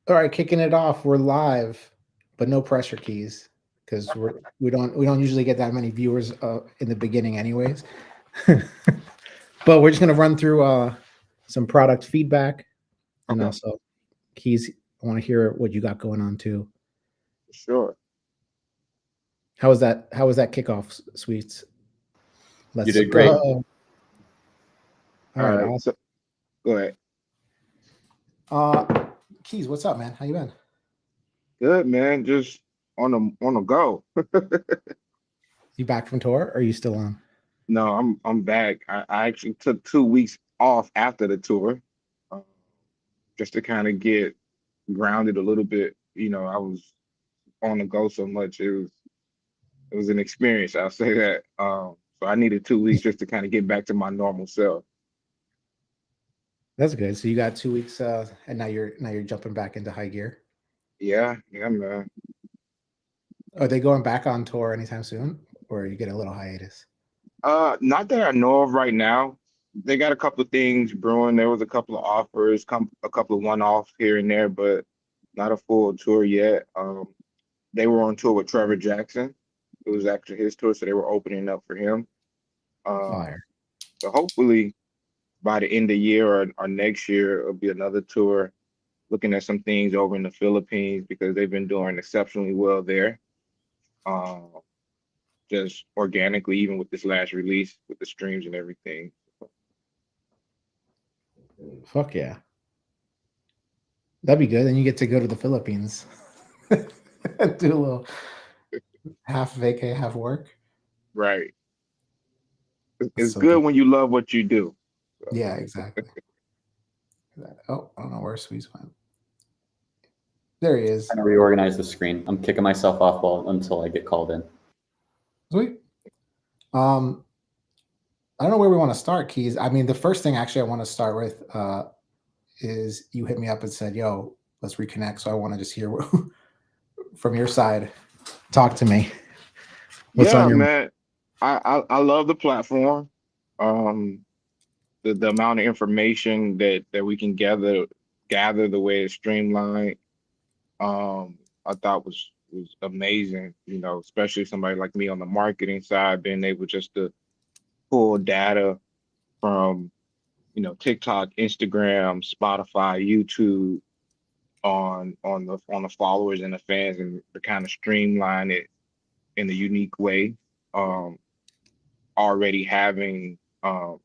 All right, kicking it off. We're live, but no pressure keys because we don't usually get that many viewers in the beginning, anyways. But we're just gonna run through some product feedback and Okay, also keys. I want to hear what you got going on too. sure. How was that? How was that kickoff, sweets? You Let's did great. go. All All right, right, awesome. so go ahead. Uh, Keys, what's up, man? How you been? Good man, just on a go. You back from tour? Or are you still on? No, I'm back. I actually took 2 weeks off after the tour, uh, just to kind of get grounded a little bit. I was on the go so much. It was an experience. I'll say that. So I needed 2 weeks just to kind of get back to my normal self. That's good. So you got 2 weeks, and now you're jumping back into high gear. Yeah, yeah, man. Are they going back on tour anytime soon, or you get a little hiatus? Not that I know of right now. They got a couple of things brewing. There was a couple of offers, a couple of one-offs here and there, but not a full tour yet. They were on tour with Trevor Jackson. It was actually his tour, so they were opening up for him. Um, Fire. so hopefully by the end of the year or next year, it'll be another tour looking at some things over in the Philippines because they've been doing exceptionally well there. Um, just organically, even with this last release, with the streams and everything. Fuck yeah, that'd be good. Then you get to go to the Philippines, do a little half vacay, half work. Right. That's It's so good dope. when you love what you do. So, Yeah, exactly. Oh, I don't know where Sweets went. There he is. Trying to reorganize the screen. I'm kicking myself off until I get called in. Sweet. Um, I don't know where we want to start, Keys. I mean, the first thing actually I want to start with is you hit me up and said, "Yo, let's reconnect." So I want to just hear from your side. Talk to me. What's on yeah, your man. I love the platform. Um, the amount of information that we can gather the way it's streamlined. I thought was amazing. Especially somebody like me on the marketing side, being able just to pull data from TikTok, Instagram, Spotify, YouTube on the followers and the fans, and to kind of streamline it in a unique way. Um, Already having some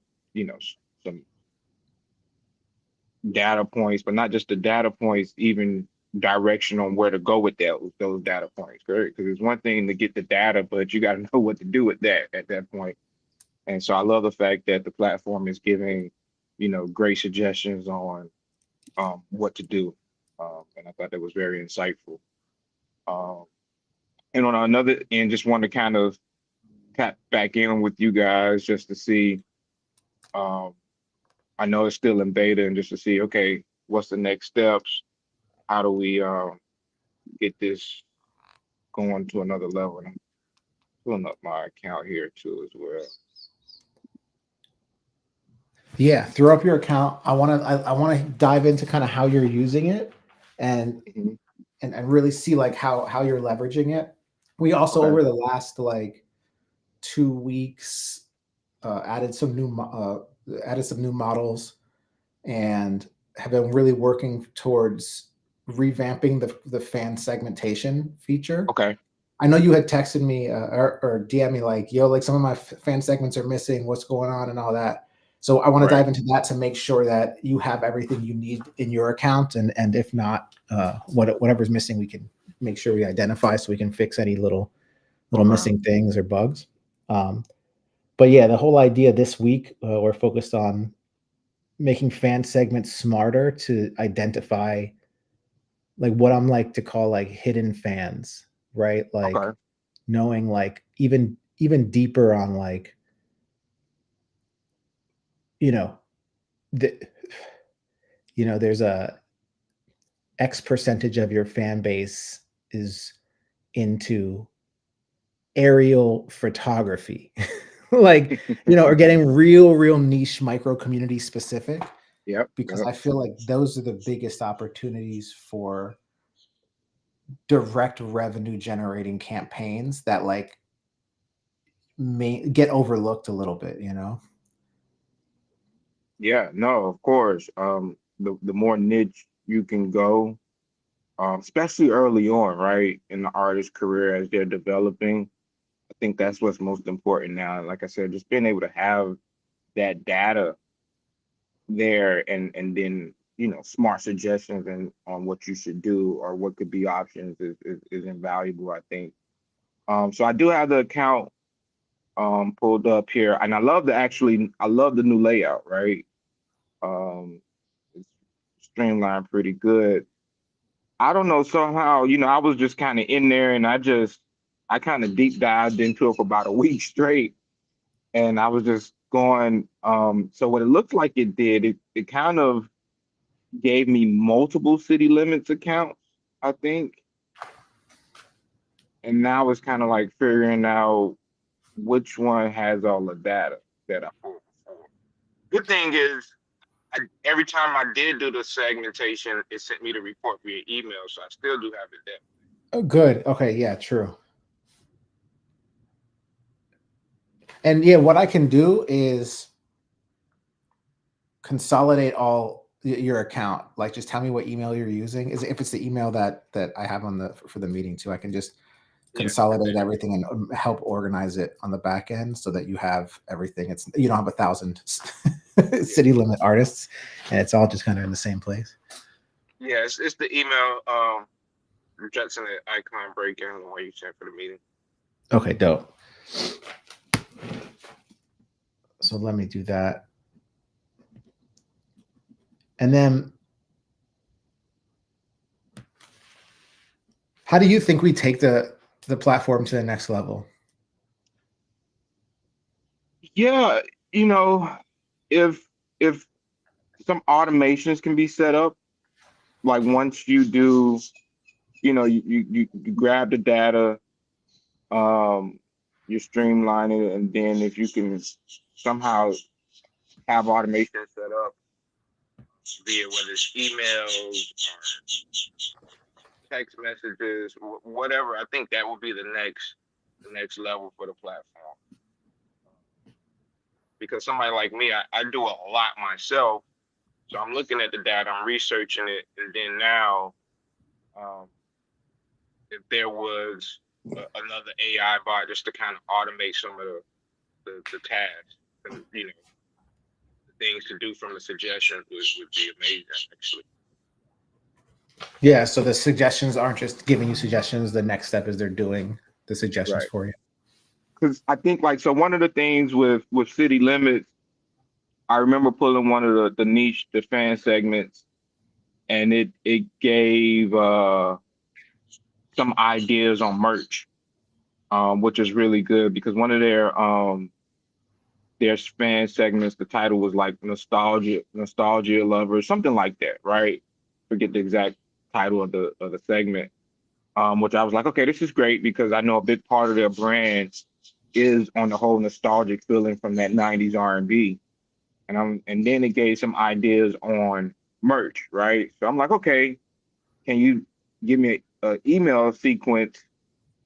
data points, but not just the data points, even direction on where to go with those data points, correct? Because it's one thing to get the data, but you got to know what to do with that at that point. And so I love the fact that the platform is giving, great suggestions on what to do. And I thought that was very insightful. Um, and on another end, just want to kind of tap back in with you guys just to see. Um, I know it's still in beta, and just to see, okay, what's the next steps? How do we get this going to another level? And I'm pulling up my account here too as well. Yeah, throw up your account. I want to dive into kind of how you're using it and Mhm. and really see like how you're leveraging it. We also Okay, over the last like 2 weeks added some added some new models and have been really working towards revamping the fan segmentation feature. okay, I know you had texted me or DM me like, "Yo, like some of my fan segments are missing. What's going on and all that." So I want to right. dive into that to make sure that you have everything you need in your account, and if not, whatever's missing, we can make sure we identify so we can fix any little Okay, missing things or bugs. Um, but yeah, the whole idea this week we're focused on making fan segments smarter to identify like what I'm like to call like hidden fans, right? Like okay, knowing like even deeper on like you know the there's a X percentage of your fan base is into aerial photography, like or getting real niche micro community specific. Yep. because Yep. I feel like those are the biggest opportunities for direct revenue generating campaigns that like may get overlooked a little bit, you know? Yeah. No, of course. The more niche you can go, especially early on, right, in the artist career as they're developing, I think that's what's most important now. Like I said, just being able to have that data there and then smart suggestions and on what you should do or what could be options is invaluable, I think. So I do have the account pulled up here, and I love the new layout, right? It's streamlined pretty good. I don't know, somehow, I was just kind of in there, and I kind of deep dived into it for about a week straight, and I was just going. So what it looked like it did, it kind of gave me multiple city limits accounts, I think, and now it's kind of like figuring out which one has all the data that I pulled before. Good thing is, every time I did do the segmentation, it sent me the report via email, so I still do have it there. Oh, good. Okay. Yeah, true. And yeah, what I can do is consolidate all your account. Like, just tell me what email you're using. Is if it's the email that I have on the for the meeting too, I can just Yeah. consolidate everything and help organize it on the back end so that you have everything. It's you don't have 1,000 city limit artists, and it's all just kind of in the same place. Yeah, it's the email Jetson at Icon Breakout, the one you sent for the meeting. Okay, dope. So let me do that. And then how do you think we take the platform to the next level? Yeah, if if some automations can be set up, like once you do, you grab the data, um, you streamline it, and then if you can somehow have automation set up via whether it's emails or text messages, whatever, I think that would be the next level for the platform. Because somebody like me, I do a lot myself. So I'm looking at the data, I'm researching it, and then now, um, if there was another AI bot just to kind of automate some of the tasks and the things to do from the suggestions would be amazing, actually. Yeah, so the suggestions aren't just giving you suggestions. The next step is they're doing the suggestions Right. for you. Because I think like so one of the things with city limits, I remember pulling one of the niche, the fan segments, and it gave some ideas on merch, which is really good because one of their fan segments, the title was like nostalgia lovers, something like that, right? Forget the exact title of the segment. Which I was like, okay, this is great because I know a big part of their brand is on the whole nostalgic feeling from that 90s R&B. And then it gave some ideas on merch, right? So I'm like, okay, can you give me an email sequence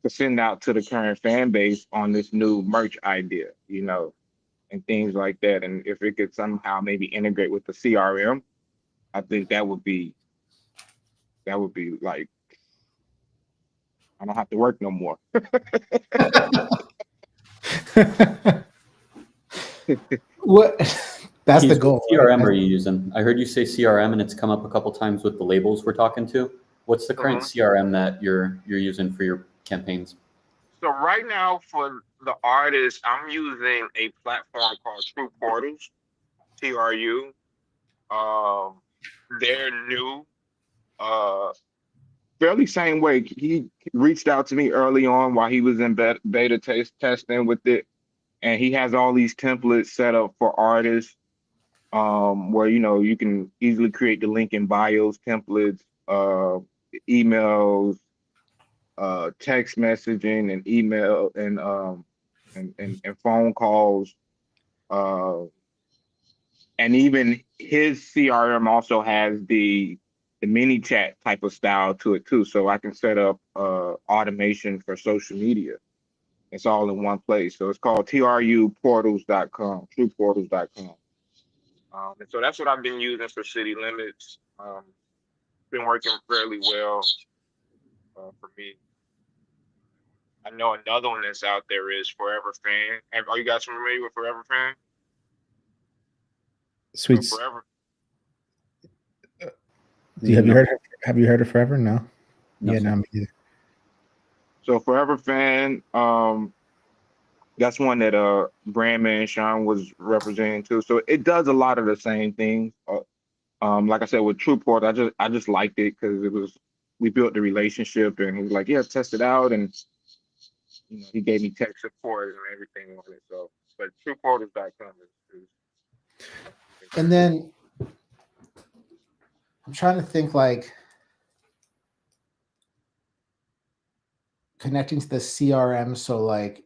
to send out to the current fan base on this new merch idea, and things like that. And if it could somehow maybe integrate with the CRM, I think that would be like I don't have to work no more. What? That's the Keys, goal. what Right? CRM are you using? I heard you say CRM, and it's come up a couple times with the labels we're talking to. What's the current Mhm. CRM that you're using for your campaigns? So right now for the artists, I'm using a platform called True Portals, TRU. Um, they're new. Uh, Fairly same way. He reached out to me early on while he was in beta testing with it, and he has all these templates set up for artists, where you can easily create the link in bios templates, emails, text messaging, and email and phone calls. Uh, and even his CRM also has the mini chat type of style to it too. So I can set up automation for social media. It's all in one place. So it's called truportals.com, trueportals.com. And so that's what I've been using for city limits. Been working fairly well for me. I know another one that's out there is Forever Fan. Are you guys familiar with Forever Fan? So Sweet. Forever. Have you heard of Forever? No. No, Yeah, sir. no, me either. So Forever Fan, that's one that Brandman Sean was representing too. So it does a lot of the same things. Like I said with TruePort, I just liked it because we built the relationship, and he was like, yeah, test it out, and he gave me tech support and everything on it. So, but TruePortals.com is And then I'm trying to think like connecting to the CRM, so like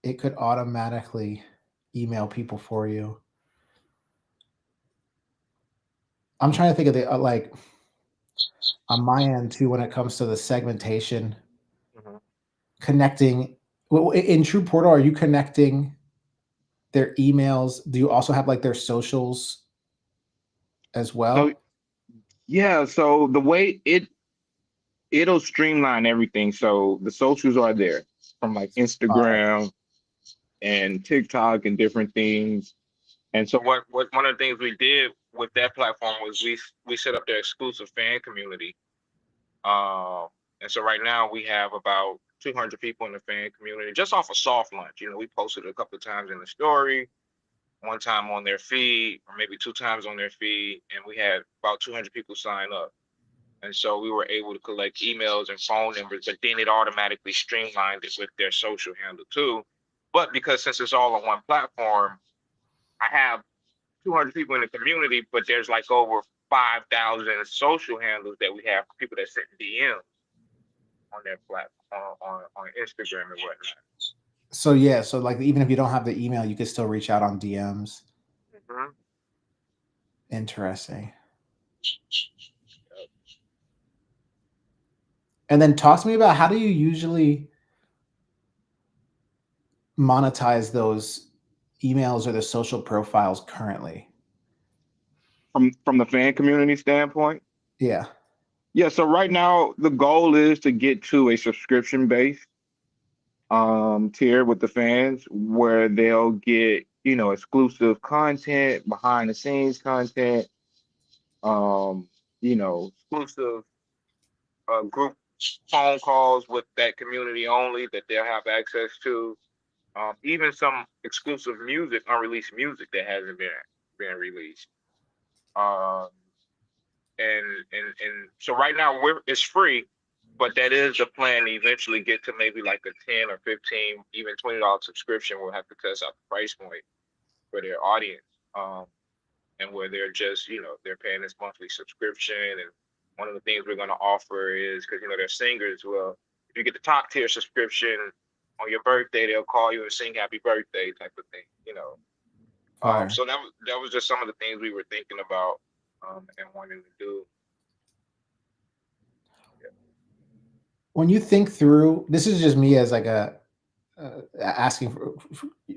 it could automatically email people for you. I'm trying to think of the like on my end too when it comes to the segmentation, connecting. In True Portal, are you connecting their emails? Do you also have like their socials as So well? yeah, so the way it'll streamline everything. So the socials are there from like Fire. Instagram and TikTok and different things. And so what one of the things we did with that platform was we set up their exclusive fan community. Um, and so right now we have about 200 people in the fan community just off a soft launch. We posted it a couple of times in the story, one time on their feed, or maybe two times on their feed, and we had about 200 people sign up. And so we were able to collect emails and phone numbers, but then it automatically streamlined it with their social handle too. But because since it's all on one platform, I have 200 people in the community, but there's like over 5,000 social handles that we have for people that send DMs on their platform, on Instagram and whatnot. So yeah, so like even if you don't have the email, you can still reach out on DMs. Mhm. Interesting. And then talk to me about how do you usually monetize those emails or the social profiles currently? From the fan community standpoint, Yeah. yeah. So right now the goal is to get to a subscription base tier with the fans where they'll get exclusive content, behind the scenes content, exclusive group phone calls with that community only that they'll have access to. Even some exclusive music, unreleased music that hasn't been released. Um, and so right now it's free, but that is the plan to eventually get to maybe like a 10 or 15, even $20 subscription. We'll have to test out the price point for their audience. And where they're just, they're paying this monthly subscription. And one of the things we're going to offer is because, they're singers. Well, if you get the top tier subscription on your birthday, they'll call you and sing happy birthday type of thing. Fire. So that was just some of the things we were thinking about and wanting to do. When you think through, this is just me as like a asking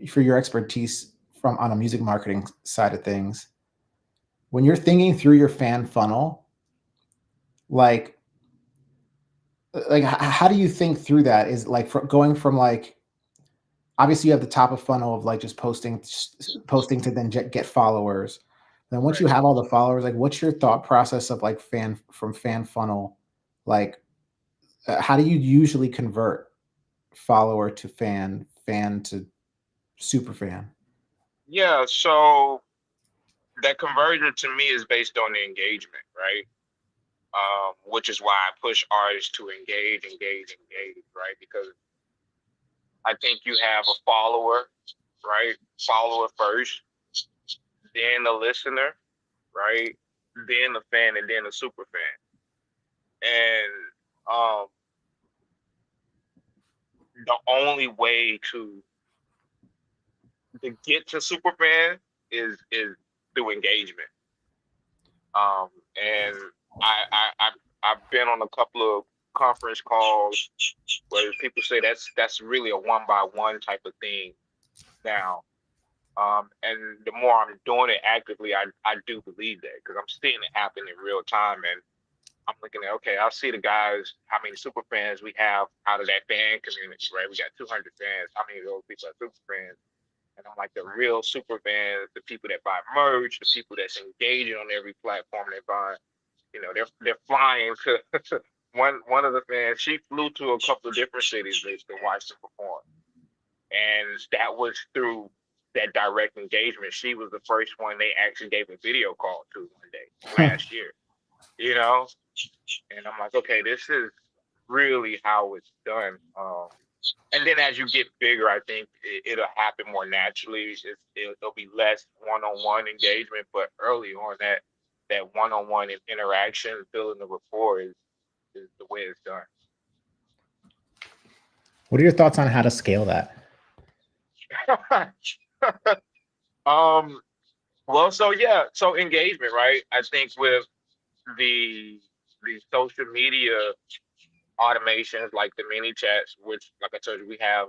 for your expertise from on a music marketing side of things. When you're thinking through your fan funnel, like how do you think through that? Is like going from like obviously you have the top of funnel of like just posting to then get followers. Then once you have all the followers, like what's your thought process of like fan funnel? Like how do you usually convert follower to fan to super fan? Yeah, so that conversion to me is based on the engagement, right? Which is why I push artists to engage, right? Because I think you have a follower, right? Follower first, then the listener, right? Then the fan, and then the super fan. And the only way to get to super fan is through engagement. And I've been on a couple of conference calls where people say that's really a one-by-one type of thing now. And the more I'm doing it actively, I do believe that because I'm seeing it happen in real time, and I'm looking at, okay, I'll see the guys, how many super fans we have out of that fan community, right? We got 200 fans. How many of those people are super fans? And I'm like, the real super fans, the people that buy merch, the people that's engaging on every platform they buy, they're flying to one of the fans. She flew to a couple of different cities to watch them perform, and that was through that direct engagement. She was the first one they actually gave a video call to one day last year. And I'm like, okay, this is really how it's done. And then as you get bigger, I think it'll happen more naturally. It'll be less one-on-one engagement, but early on, that one-on-one interaction, building the rapport is the way it's done. What are your thoughts on how to scale that? Well, so engagement, right? I think with the social media automations like the mini chats, which, like I told you, we have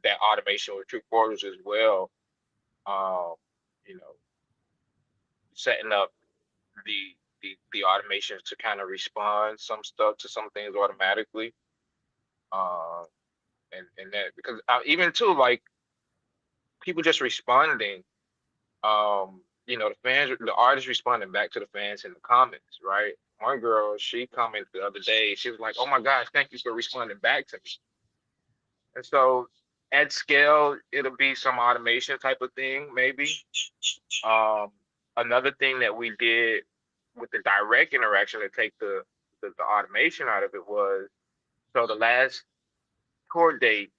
that automation with True Quarters as well. You know, setting up the automations to kind of respond some stuff to some things automatically. And that because even too, like people just responding, the artists responding back to the fans in the comments, right? One girl, she commented the other day, she was like, "Oh my gosh, thank you for responding back to me." And so at scale, it'll be some automation type of thing, maybe. Another thing that we did with the direct interaction to take the automation out of it was, so the last tour date,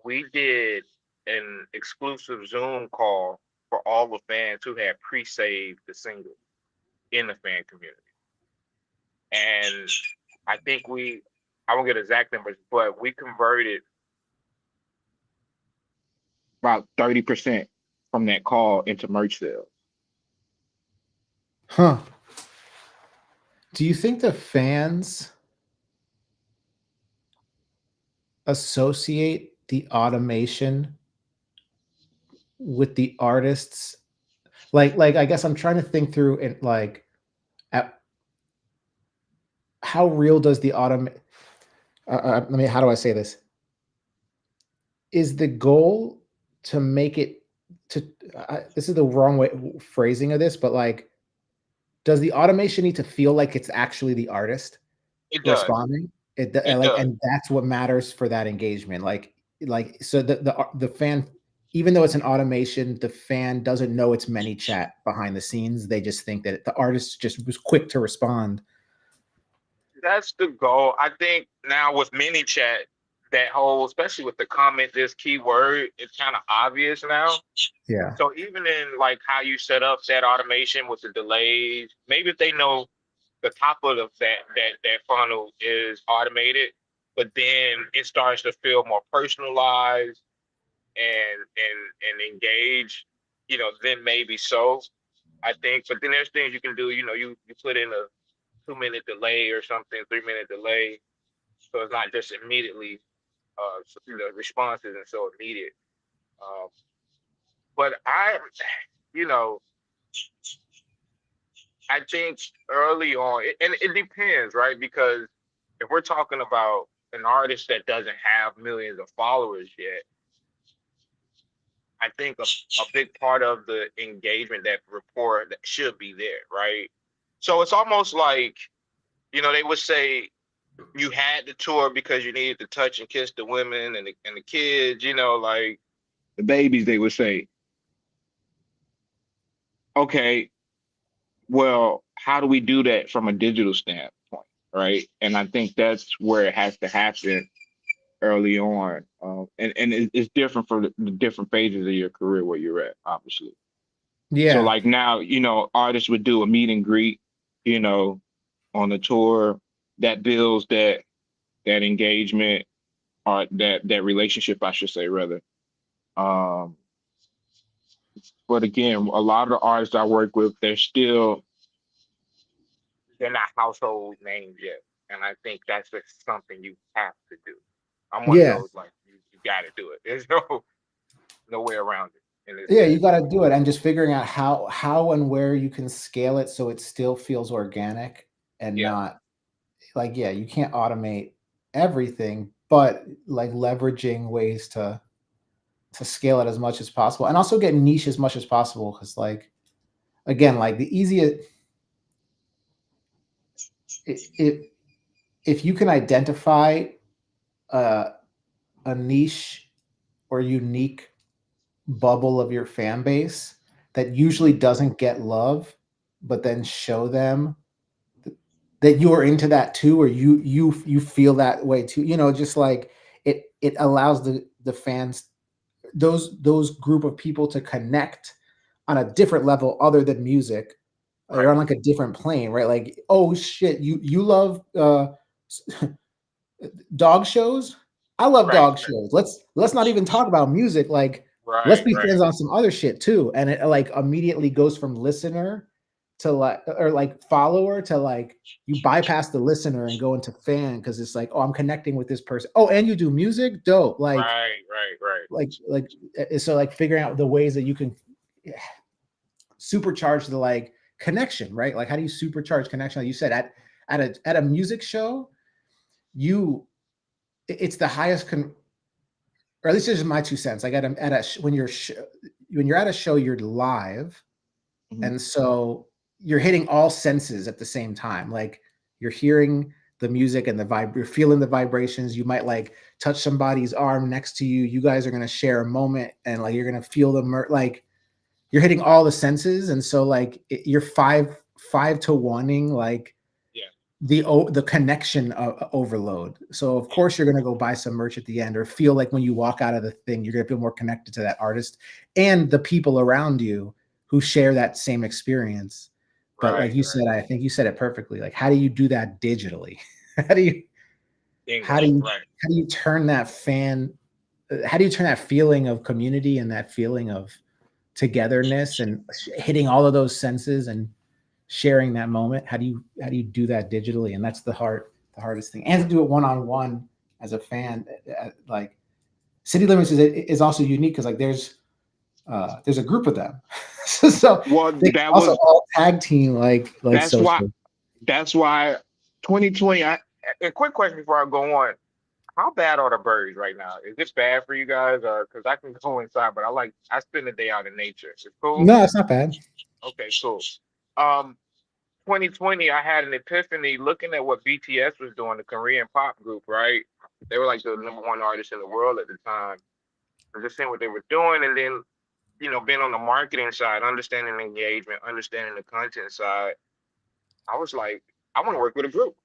we did an exclusive Zoom call for all the fans who had pre-saved the single in the fan community. And I think I won't get exact numbers, but we converted about 30% from that call into merch sales. Huh. Do you think the fans associate the automation with the artists? Like I guess I'm trying to think through it, like at how real does the how do I say this? Is the goal to make it to this is the wrong way phrasing of this, but like, does the automation need to feel like it's actually the artist It does. responding? It Like, does. and that's what matters for that engagement. Like so the fan, even though it's an automation, the fan doesn't know it's ManyChat behind the scenes. They just think that the artist just was quick to respond. That's the goal. I think now with ManyChat, that whole, especially with the comment this keyword, it's kind of obvious now. Yeah. So even in like how you set up that automation with the delays, maybe if they know the top of that funnel is automated, but then it starts to feel more personalized and engaged, then maybe so. I think, but then there's things you can do. You put in a 2-minute delay or something, 3-minute delay, so it's not just immediately. The response isn't so immediate. But I think early on, and it depends, right? Because if we're talking about an artist that doesn't have millions of followers yet, I think a big part of the engagement, that rapport, that should be there, right? So it's almost like, they would say you had the tour because you needed to touch and kiss the women and the kids, like the babies, they would say. Okay, well, how do we do that from a digital standpoint, right? And I think that's where it has to happen early on. And it's different for the different phases of your career where you're at, obviously. Yeah. So like now, artists would do a meet and greet, on the tour that builds that engagement, or that relationship, I should say, rather. But again, a lot of the artists I work with, they're not household names yet. And I think that's just something you have to do. I'm one of Yeah. those like you got to do it. There's no way around it. And it's Yeah, you got to do it, and just figuring out how and where you can scale it so it still feels organic and Yeah. not like, yeah, you can't automate everything, but like leveraging ways to scale it as much as possible, and also get niche as much as possible. Because like, again, like the easiest, if you can identify a niche or unique bubble of your fan base that usually doesn't get love, but then show them that you're into that too, or you feel that way too. You know, just like it allows the fans, those group of people, to connect on a different level other than music. They're Right. on like a different plane, right? Like, oh shit, you love dog shows. I love Right. dog shows. Let's not even talk about music. Like, let's Right. be Right. friends on some other shit too. And it like immediately goes from listener to like, or like follower to like, you bypass the listener and go into fan, because it's like, oh, I'm connecting with this person. Oh, and you do music, dope. Like, Right. Right. so like figuring out the ways that you can supercharge the like connection, right? Like, how do you supercharge connection? Like you said, at a music show, it's the highest or at least this is my 2 cents. Like when you're at a show, you're live, Mhm. and so you're hitting all senses at the same time. Like, you're hearing the music and you're feeling the vibrations. You might like touch somebody's arm next to you. You guys are gonna share a moment, and like you're gonna feel like you're hitting all the senses, and so like you're five to oneing like Yeah. the connection overload. So of course you're going to go buy some merch at the end, or feel like when you walk out of the thing, you're going to feel more connected to that artist and the people around you who share that same experience. But like you said, I think you said it perfectly. Like, how do you do that digitally? how do you Right. how do you turn that how do you turn that feeling of community and that feeling of togetherness and hitting all of those senses and sharing that moment? How do you do that digitally? And that's the hardest thing, and to do it one-on-one as a fan. Like, City Limits is also unique because like there's a group of them. So Well, they also all tag team like that's why social. 2020. A quick question before I go on. How bad are the birds right now? Is this bad for you guys? Because I can go inside, but I spend the day out in nature. It's cool. No, it's not bad. Okay, cool. Um, 2020, I had an epiphany looking at what BTS was doing, the Korean pop group, right? They were like the #1 artist in the world at the time. I was just seeing what they were doing, and then being on the marketing side, understanding the engagement, understanding the content side, I was like, I want to work with a group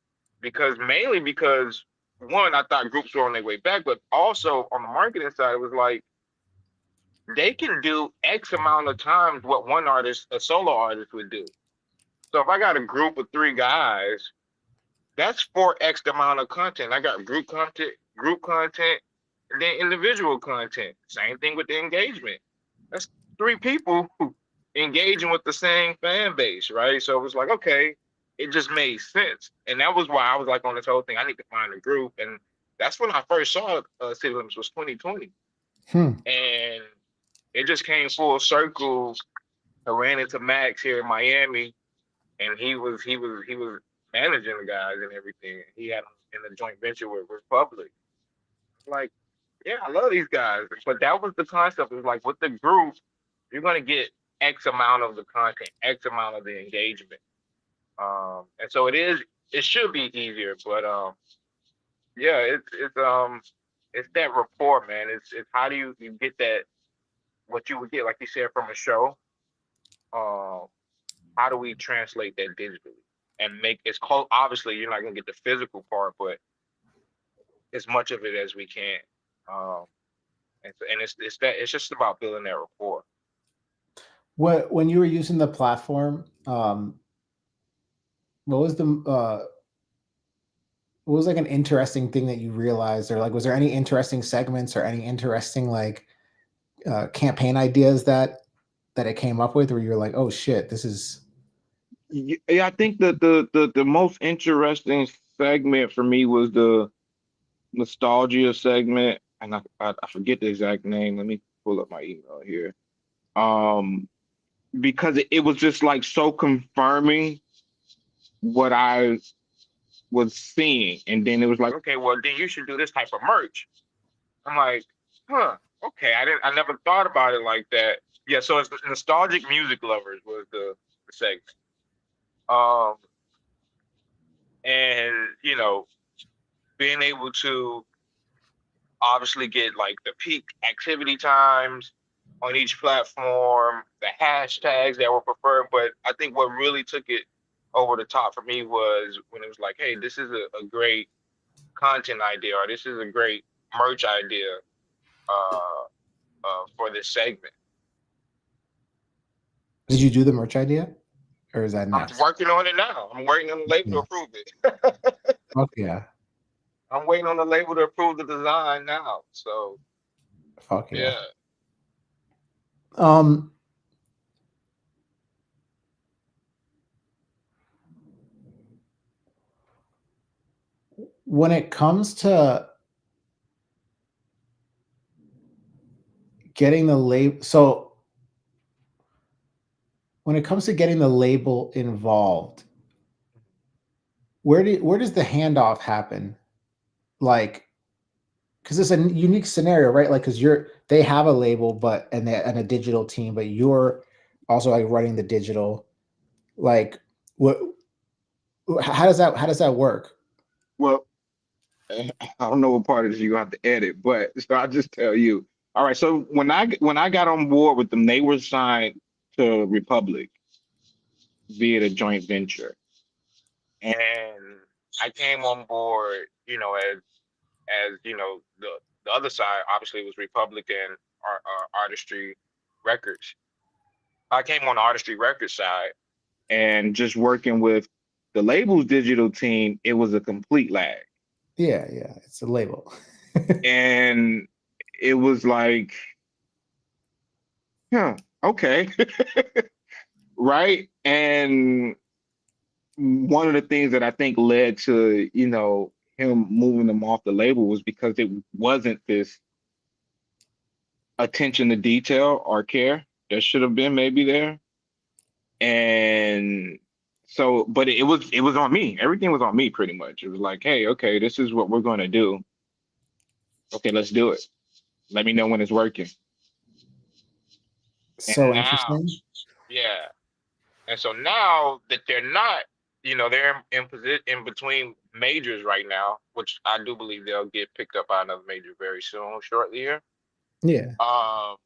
mainly because one, I thought groups were on their way back, but also on the marketing side, it was like they can do X amount of times what one artist, a solo artist, would do. So if I got a group of 3 guys, that's 4X the amount of content. I got group content, and then individual content. Same thing with the engagement. That's 3 people engaging with the same fan base, right? So it was like, okay, it just made sense. And that was why I was like on this whole thing, I need to find a group. And that's when I first saw City Limits was 2020. And it just came full circle. I ran into Max here in Miami, and he was managing the guys and everything. He had them in a joint venture with Republic. Like, yeah, I love these guys. But that was the concept. It was like, with the group, you're gonna get X amount of the content, X amount of the engagement. And so it should be easier, but yeah, it's that rapport, man. It's how do you get that, what you would get, like you said, from a show. How do we translate that digitally and make it's close? Obviously, you're not gonna get the physical part, but as much of it as we can. Um, and it's just about building that rapport. When you were using the platform, what was what was like an interesting thing that you realized, or like, was there any interesting segments or any interesting like campaign ideas that that it came up with, where you're like, oh shit, this is Yeah, I think the most interesting segment for me was the nostalgia segment, and I forget the exact name. Let me pull up my email here. Um, because it was just like so confirming what I was seeing, and then it was like, okay, well, then you should do this type of merch. I'm like, huh, okay, I never thought about it like that. Yeah, so it's the nostalgic music lovers was the segment. Um, and being able to obviously get like the peak activity times on each platform, the hashtags that were preferred. But I think what really took it over the top for me was when it was like, hey, this is a great content idea, or this is a great merch idea uh, for this segment. did you do the merch idea? Or is that I'm next? working on it now. I'm waiting on the label to Yeah. approve it. Fuck yeah. I'm waiting on the label to approve the design now. So Fuck yeah. yeah. Um, when it comes to getting the label, so when it comes to getting the label involved, where does the handoff happen? Like, because it's a unique scenario, right? Like, because they have a label, but and a digital team, but you're also like running the digital. Like, what? How does that work? Well, I don't know what part of this you have to edit, but so I'll just tell you. All right, so when I got on board with them, they were signed to Republic via the joint venture, and I came on board, as the other side obviously was Republic and Artistry Records. I came on the Artistry Records side, and just working with the label's digital team, it was a complete lag. Yeah, it's a label. And it was like, huh, okay. Right. And one of the things that I think led to, him moving them off the label was because it wasn't this attention to detail or care that should have been maybe there. And so, but it was on me. Everything was on me pretty much. It was like, hey, okay, this is what we're gonna do. Okay, let's do it. Let me know when it's working. So And now, interesting. yeah. And so now that they're not, they're in between majors right now, which I do believe they'll get picked up by another major very soon, shortly here. Yeah. Um,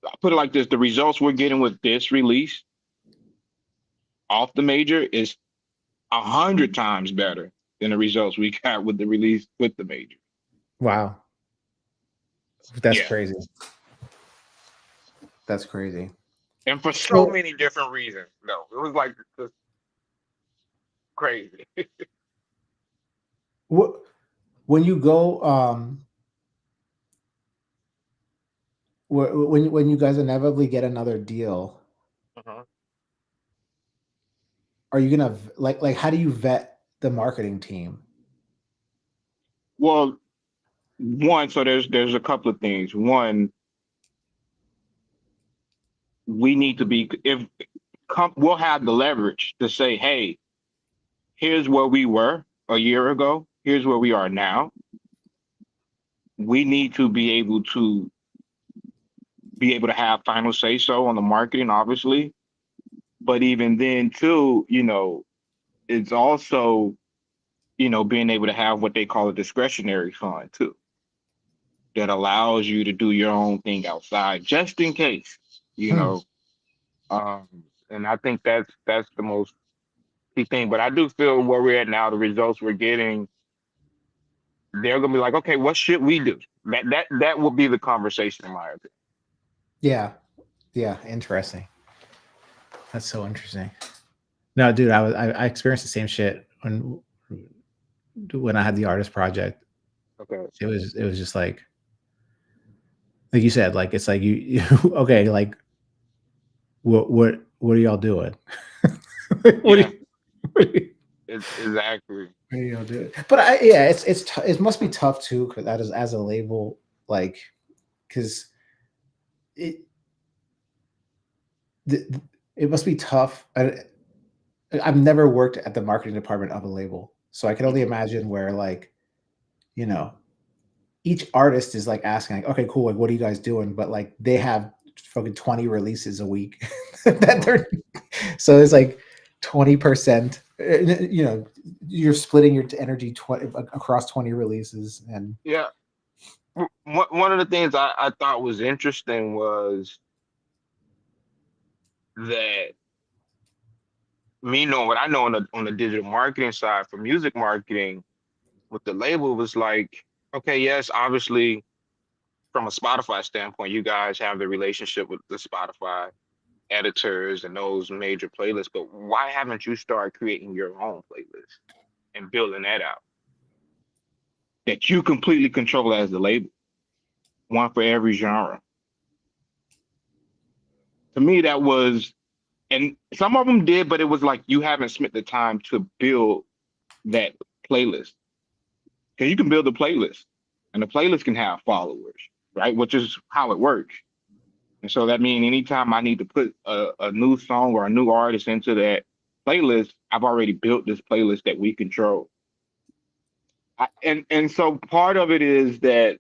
I put it like this: the results we're getting with this release off the major is 100 times better than the results we got with the release with the major. Wow. That's Yeah. crazy. That's crazy. And for so many different reasons. No, it was like just crazy. What when you go when you guys inevitably get another deal, Uh-huh. are you gonna like how do you vet the marketing team? Well, one, so there's a couple of things. One, we need to be if we'll have the leverage to say, hey, here's where we were a year ago, here's where we are now. We need to be able to have final say so on the marketing, obviously. But even then, too, it's also, being able to have what they call a discretionary fund too, that allows you to do your own thing outside, just in case, you know. And I think that's the most key thing. But I do feel where we're at now, the results we're getting, they're gonna be like, okay, what should we do? That will be the conversation in my opinion. Yeah, interesting. That's so interesting. No, dude, I experienced the same shit when I had the artist project. Okay. It was just like like you said, like it's like you okay, like what are y'all doing? what, Yeah, what are you- exactly. what are y'all doing? But yeah, it must be tough too, because that is as a label, like because it it must be tough. I've never worked at the marketing department of a label, so I can only imagine where like you know each artist is like asking like, okay, cool, like what are you guys doing? But like they have fucking 20 releases a week that they're so it's like 20%. You're splitting your energy across 20 releases, and Yeah. One of the things I thought was interesting was that me knowing what I know on the digital marketing side for music marketing with the label was like, okay, yes, obviously from a Spotify standpoint, you guys have the relationship with the Spotify editors and those major playlists, but why haven't you started creating your own playlist and building that out that you completely control as the label, one for every genre? To me, that was, and some of them did, but it was like you haven't spent the time to build that playlist because you can build a playlist and the playlist can have followers, right? Which is how it works. And so that means anytime I need to put a new song or a new artist into that playlist, I've already built this playlist that we control. And so part of it is that,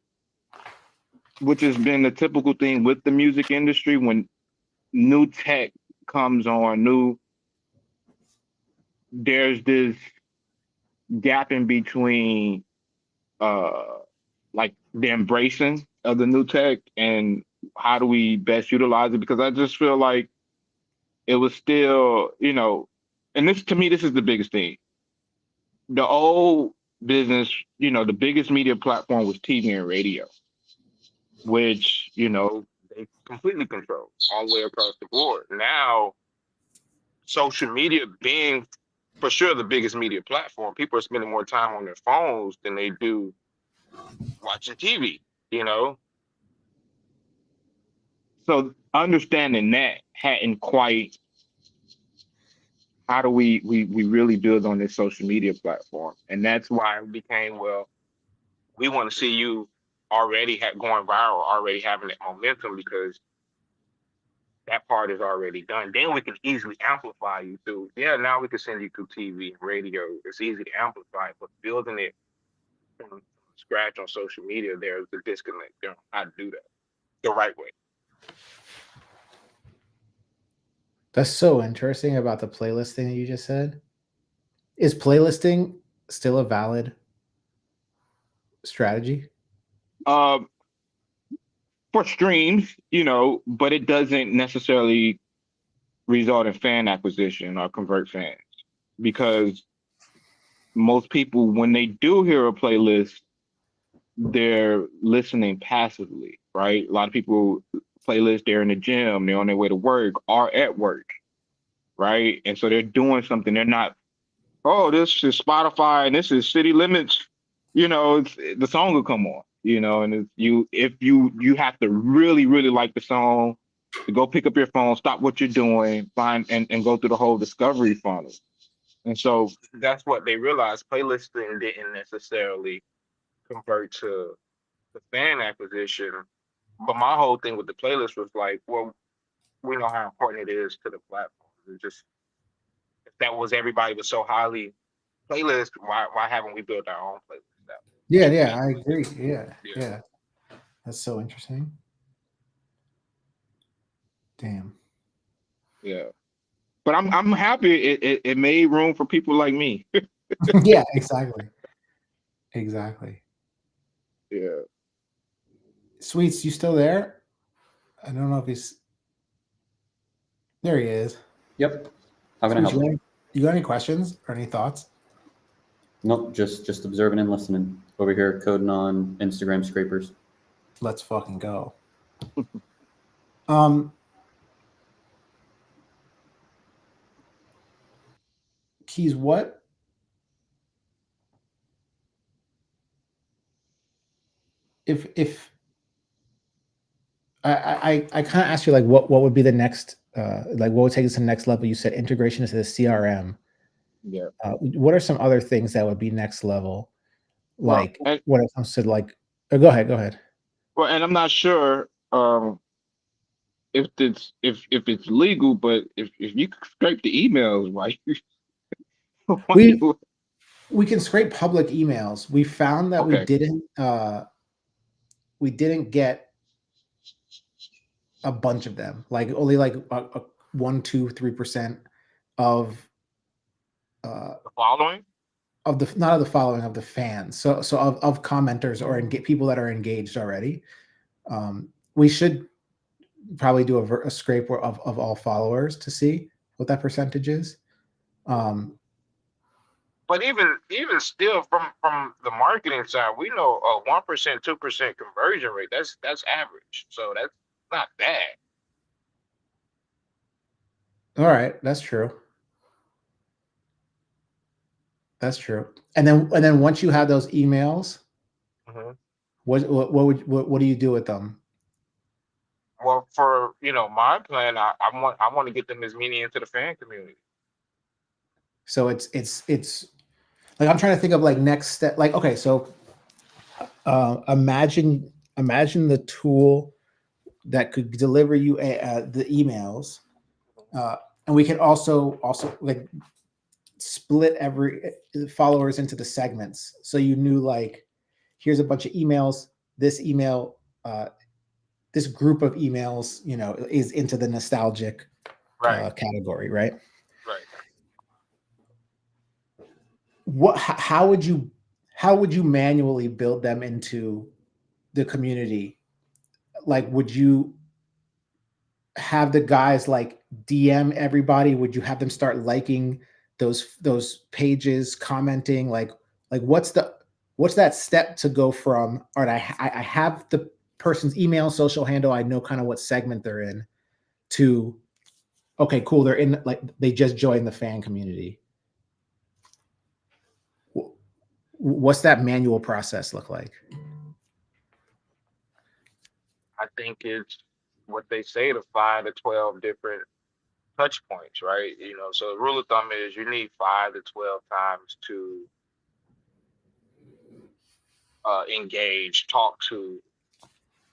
which has been the typical thing with the music industry, when new tech comes on, there's this gap in between uh like the embracing of the new tech and how do we best utilize it, because I just feel like it was still, and this to me, this is the biggest thing. The old business, the biggest media platform was TV and radio, which, they completely control all the way across the board. Now, social media being for sure the biggest media platform, people are spending more time on their phones than they do watching TV, you know? So understanding that hadn't quite, how do we really build on this social media platform? And that's why it became, well, we want to see you already going viral, already having that momentum, because that part is already done. Then we can easily amplify you through, yeah, now we can send you through TV and radio. It's easy to amplify, but building it from scratch on social media, there's the disconnect there on how to do that the right way. that's so interesting about the playlist thing that you just said. Is playlisting still a valid strategy? Um, for streams, but it doesn't necessarily result in fan acquisition or convert fans, because most people, when they do hear a playlist, they're listening passively, right? A lot of people playlist, they're in the gym, they're on their way to work or at work, right? And so they're doing something. They're not, oh, this is Spotify and this is City Limits. The song will come on, and if you have to really, really like the song to go pick up your phone, stop what you're doing, find and go through the whole discovery funnel. And so that's what they realized. Playlisting didn't necessarily convert to the fan acquisition. But my whole thing with the playlist was like, well, we know how important it is to the platform. It's just, if that was, everybody was so highly playlist, why haven't we built our own playlist out? Yeah, And yeah, we I agree. Yeah, yeah, yeah. That's so interesting. Damn. yeah. But I'm happy it made room for people like me. Yeah, exactly. Exactly. Yeah. Sweets, you still there? I don't know if he's there. He is. Yep. How can I Sweets, help? you got any questions or any thoughts? Nope, just observing and listening over here, coding on Instagram scrapers. Let's fucking go. Um, Keys, what if I kind of asked you like what would be the next like what would take us to the next level. You said integration into the CRM. Yeah. What are some other things that would be next level? Well, Like and, when it comes to like, go ahead, go ahead. well, and I'm not sure if it's legal, but if you scrape the emails, why you why We you we can scrape public emails. We found that okay. we didn't get a bunch of them. Like only like a 1, 2, 3% of uh The following? of the not of the following of the fans. So of commenters or people that are engaged already. We should probably do a scrape of all followers to see what that percentage is. But even still from the marketing side, we know a 1%, 2% conversion rate. That's average. So that's not bad. All right, that's true. That's true. And then once you have those emails, Mm-hmm. what do you do with them? Well, for my plan, I want to get them as many into the fan community. So it's like I'm trying to think of like next step. Like okay, so imagine the tool that could deliver you the emails, and we can also like split every followers into the segments. So you knew like here's a bunch of emails. This email, this group of emails, is into the nostalgic Right. category, right? Right. How would you manually build them into the community? Like, would you have the guys like DM everybody? Would you have them start liking those pages, commenting? Like what's that step to go from, all right, I have the person's email, social handle, I know kind of what segment they're in, to okay, cool, they're in, like they just joined the fan community. What's that manual process look like? I think it's what they say, the 5 to 12 different touch points, right? So the rule of thumb is you need 5 to 12 times to engage, talk to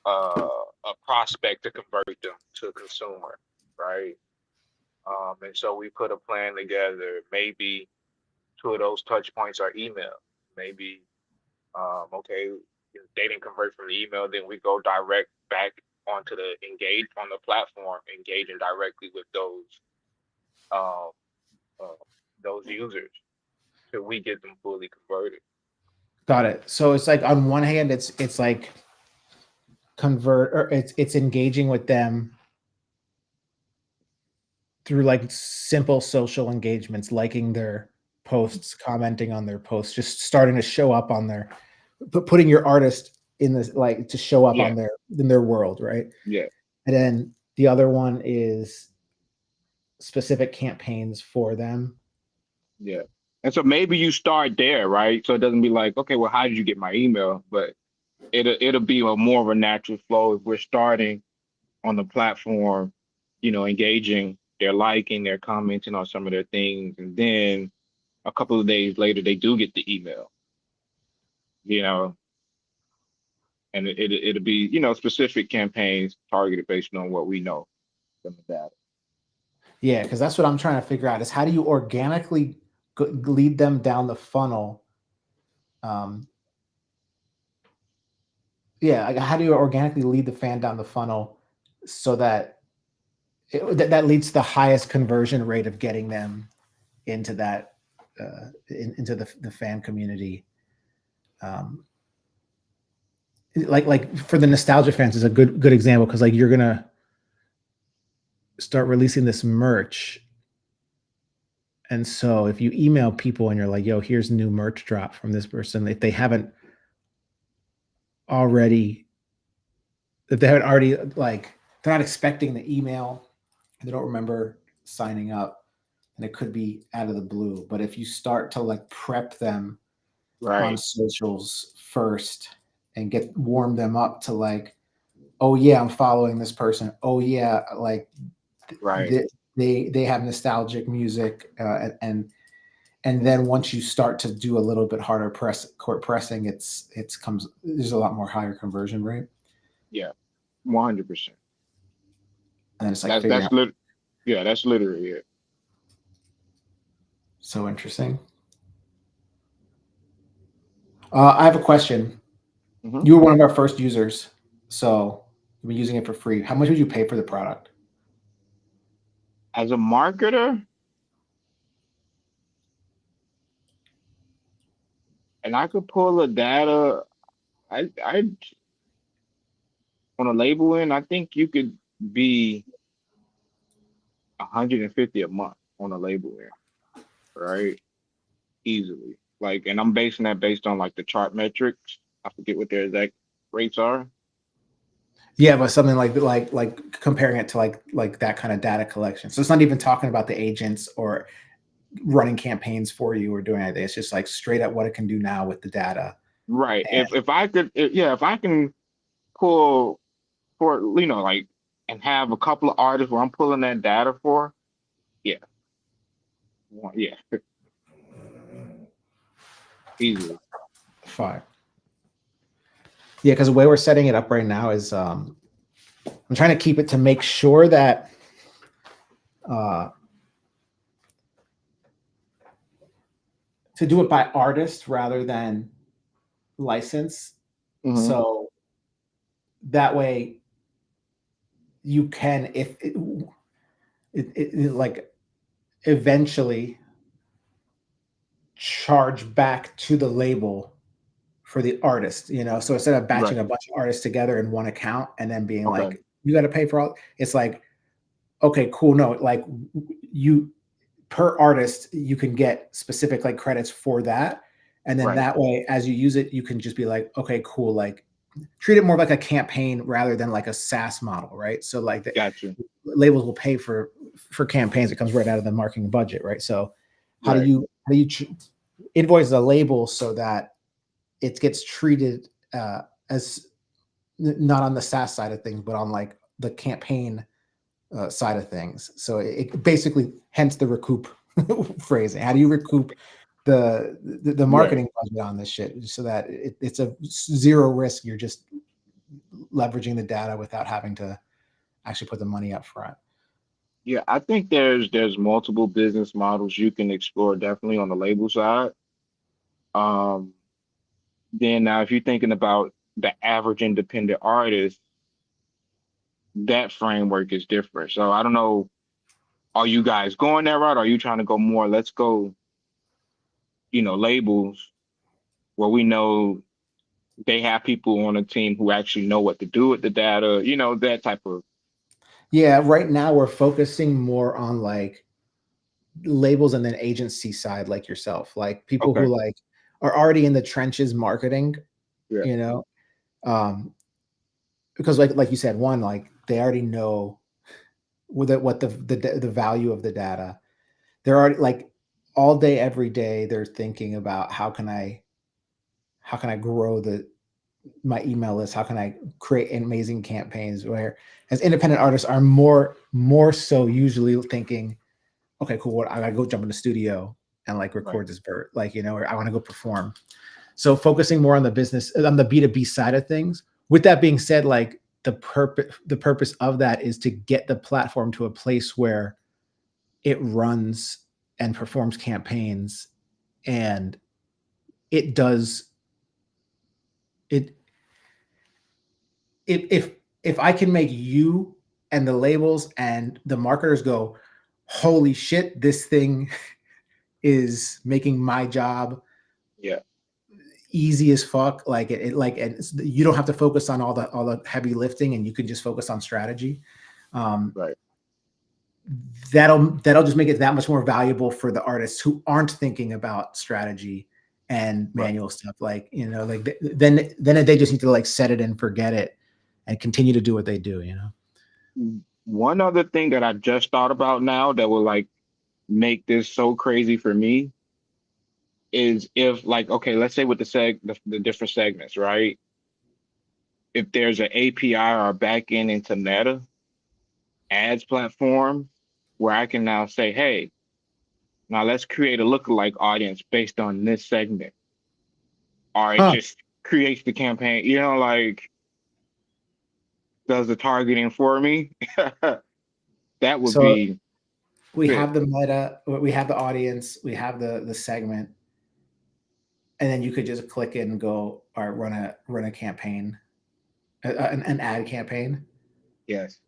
a prospect to convert them to a consumer, right? And so we put a plan together. Maybe 2 of those touch points are email. Maybe okay, if they didn't convert from the email, then we go direct back onto the engage on the platform, engaging directly with uh, those users till we get them fully converted. Got it. So it's like on one hand, it's like convert, or it's engaging with them through like simple social engagements, liking their posts, commenting on their posts, just starting to show up on their, putting your artist in this, like to show up Yeah. on their world, right? Yeah. And then the other one is specific campaigns for them. Yeah. And so maybe you start there, right? So it doesn't be like, okay, well, how did you get my email? But it'll be more of a natural flow if we're starting on the platform, engaging, they're liking, they're commenting on some of their things, and then a couple of days later they do get the email, and it'll be, specific campaigns targeted based on what we know from the data. Yeah, because that's what I'm trying to figure out, is how do you organically lead them down the funnel? Yeah, how do you organically lead the fan down the funnel so that that leads to the highest conversion rate of getting them into that into the fan community? Like for the nostalgia fans is a good example, because like you're gonna start releasing this merch, and so if you email people and you're like, yo, here's new merch drop from this person, if they haven't already like, they're not expecting the email, they don't remember signing up, and it could be out of the blue. But if you start to like prep them on Right. socials first and warm them up to like, oh yeah, I'm following this person. Oh yeah, like Right. they have nostalgic music, and then once you start to do a little bit harder court pressing, it's comes there's a lot more higher conversion rate, Yeah. 100%. and then it's like That's figuring that's out. lit. Yeah, that's literally it. So interesting. I have a question. Mhm. You were one of our first users, so you've been using it for free. How much would you pay for the product? As a marketer, and I could pull the data, I on a label in, I think you could be 150 a month on a label in, right? Easily. Like, and I'm basing that based on like the chart metrics. I forget what their exact rates are. Yeah, but something like comparing it to like that kind of data collection. So it's not even talking about the agents or running campaigns for you or doing anything. It's just like straight up what it can do now with the data. Right. And If I could, yeah, if I can pull for, like, and have a couple of artists where I'm pulling that data for, yeah, yeah, easily. fine. Yeah, because the way we're setting it up right now is I'm trying to keep it to make sure that uh, to do it by artist rather than license. Hmm. So that way you can, if like eventually charge back to the label for the artist, So instead of Right. batching a bunch of artists together in one account and then being Okay. like, you got to pay for all, it's like, okay, cool. No, like you per artist, you can get specific like credits for that. And then Right. that way, as you use it, you can just be like, okay, cool. Like treat it more like a campaign rather than like a SaaS model, right? So like the Gotcha. labels will pay for campaigns. It comes right out of the marketing budget, right? So how do Right. you invoice the label so that it gets treated as not on the SaaS side of things, but on like the campaign side of things. So it basically, hence the recoup phrasing. How do you recoup the Right. marketing budget on this shit so that it's a zero risk? You're just leveraging the data without having to actually put the money up front. Yeah, I think there's multiple business models you can explore definitely on the label side. Um, then now if you're thinking about the average independent artist, that framework is different. So I don't know, are you guys going that route? Or are you trying to go more, let's go, labels where we know they have people on a team who actually know what to do with the data, that type of. Yeah, right now we're focusing more on like labels and then agency side, like yourself, like people who Okay. like are already in the trenches marketing, Yeah. you know, um, because like you said, one, like they already know what the value of the data. They're already like all day, every day, they're thinking about how can I grow my email list? How can I create amazing campaigns? Where as independent artists are more so usually thinking, okay, cool. What I gotta go jump in the studio and like Right. record this bird, like or I want to go perform. So focusing more on the business, on the B2B side of things. With that being said, like the purpose of that is to get the platform to a place where it runs and performs campaigns, and it does it if I can make you and the labels and the marketers go, holy shit, this thing is making my job Yeah. easy as fuck. Like you don't have to focus on all the heavy lifting, and you can just focus on strategy. Um, Right. that'll just make it that much more valuable for the artists who aren't thinking about strategy and Right. manual stuff. Like then they just need to like set it and forget it and continue to do what they do. One other thing that I just thought about now that will like make this so crazy for me is if like, okay, let's say with the different segments, right? if there's an API or a backend into Meta ads platform where I can now say, hey, now let's create a lookalike audience based on this segment, or it Huh. just creates the campaign, like does the targeting for me. That would So be we sick. have the meta, we have the audience, we have the segment, and then you could just click it and go, all right, run a campaign, an ad campaign. Yes,